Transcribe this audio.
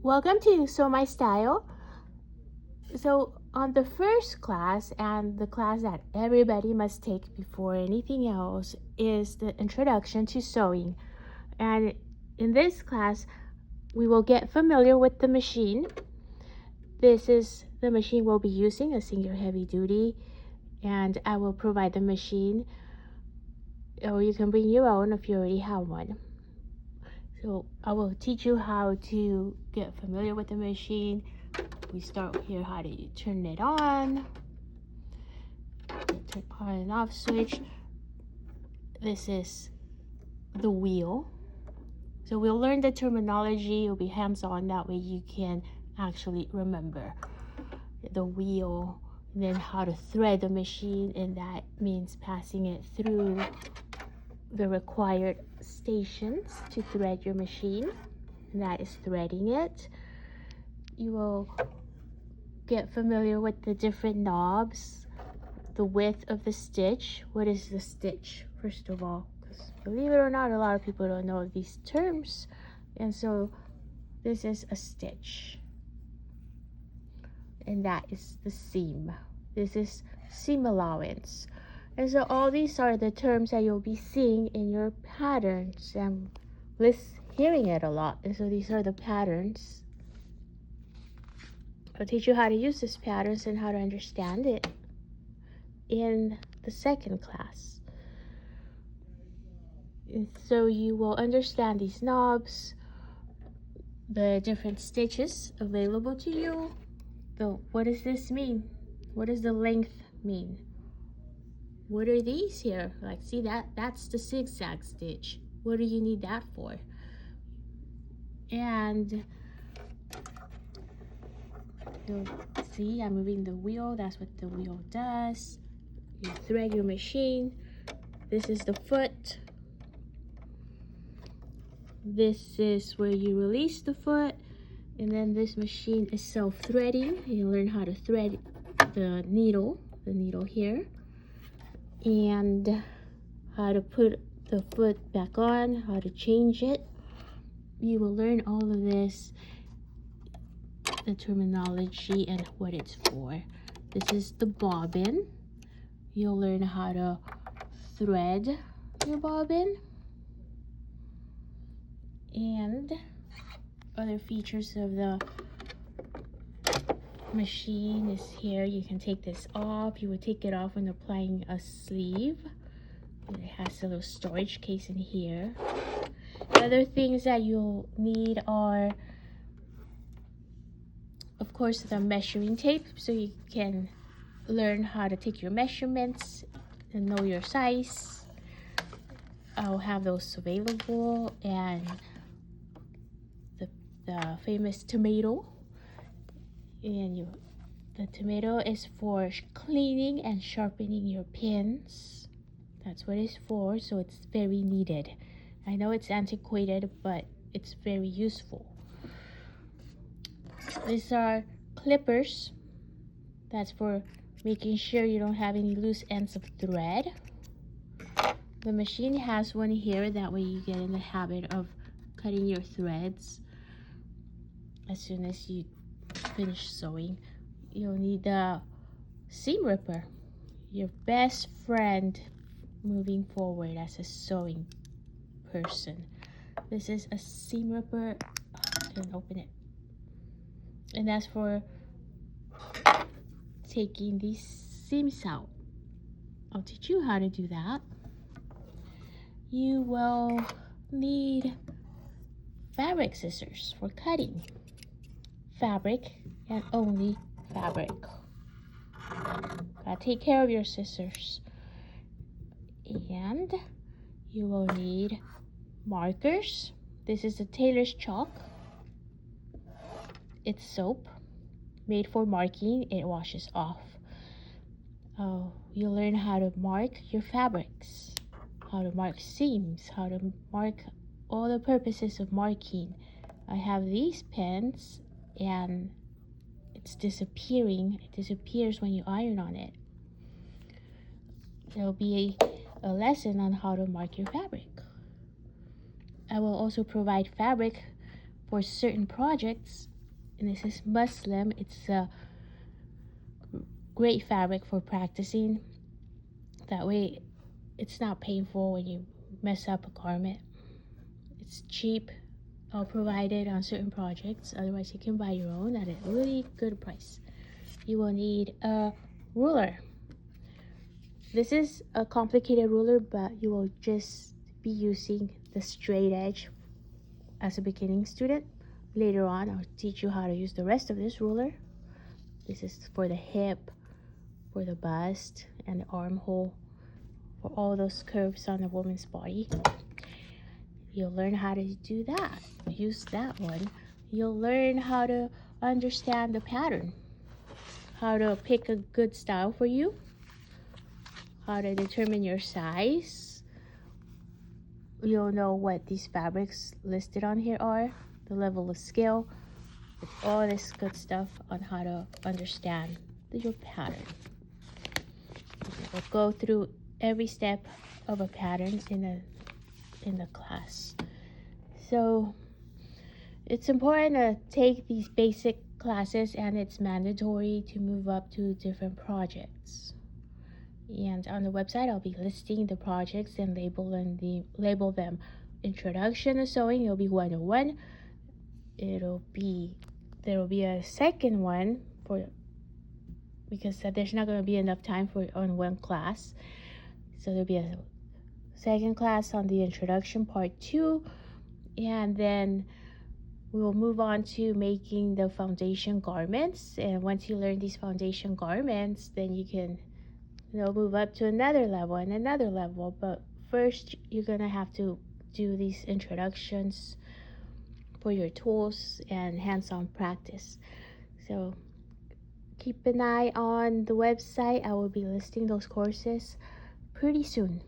Welcome to Sew My Style. So on the first class, and the class that everybody must take before anything else, is the introduction to sewing. And in this class, we will get familiar with the machine. This is the machine we'll be using, a Singer Heavy Duty, and I will provide the machine, or you can bring your own if you already have one. So I will teach you how to get familiar with the machine. We start here, how to turn it on, turn on and off switch. This is the wheel. So we'll learn the terminology. It'll be hands-on, that way you can actually remember the wheel. And then how to thread the machine, and that means passing it through the required stations to thread your machine, and that is threading it. You will get familiar with the different knobs, the width of the stitch. What is the stitch, first of all? Because believe it or not, a lot of people don't know these terms. And so this is a stitch, and that is the seam. This is seam allowance. And so all these are the terms that you'll be seeing in your patterns and hearing it a lot. And so these are the patterns. I'll teach you how to use these patterns and how to understand it in the second class. And so you will understand these knobs, the different stitches available to you. What does this mean? What does the length mean? What are these here? Like, see that's the zigzag stitch. What do you need that for? And you'll see I'm moving the wheel. That's what the wheel does. You thread your machine. This is the foot. This is where you release the foot. And then this machine is self-threading. You learn how to thread the needle here, and how to put the foot back on, how to change it. You will learn all of this, the terminology and what it's for. This is the bobbin. You'll learn how to thread your bobbin, and other features of the machine is here. You can take this off. You would take it off when applying a sleeve. It has a little storage case in here. Other things that you'll need are, of course, the measuring tape, so you can learn how to take your measurements and know your size. I'll have those available, and the famous tomato. And the tomato is for cleaning and sharpening your pins. That's what it's for, so it's very needed. I know it's antiquated, but it's very useful. These are clippers. That's for making sure you don't have any loose ends of thread. The machine has one here, that way you get in the habit of cutting your threads as soon as you finish sewing. You'll need the seam ripper, your best friend moving forward as a sewing person. This is a seam ripper. I can open it, and that's for taking these seams out. I'll teach you how to do that. You will need fabric scissors for cutting fabric, and only fabric. Gotta take care of your scissors. And you will need markers. This is the tailor's chalk. It's soap made for marking. It washes off. You'll learn how to mark your fabrics, how to mark seams, how to mark all the purposes of marking. I have these pens, and it's disappearing. It disappears when you iron on it. There'll be a lesson on how to mark your fabric. I will also provide fabric for certain projects And this is muslin. It's a great fabric for practicing. That way it's not painful when you mess up a garment. It's cheap. I'll provide it on certain projects. Otherwise, you can buy your own at a really good price. You will need a ruler. This is a complicated ruler, but you will just be using the straight edge as a beginning student. Later on, I'll teach you how to use the rest of this ruler. This is for the hip, for the bust, and the armhole, for all those curves on a woman's body. You'll learn how to do that. Use that one. You'll learn how to understand the pattern, how to pick a good style for you, how to determine your size. You'll know what these fabrics listed on here are, the level of skill, all this good stuff on how to understand your pattern. We'll go through every step of a pattern in the class. So it's important to take these basic classes, and it's mandatory to move up to different projects. And on the website, I'll be listing the projects and label them. Introduction to Sewing, it'll be 101. There will be a second one because there's not going to be enough time on one class. So there'll be a second class on the introduction part 2, and then we will move on to making the foundation garments. And once you learn these foundation garments, then you can move up to another level and another level. But first, you're gonna have to do these introductions for your tools and hands-on practice. So keep an eye on the website. I will be listing those courses pretty soon.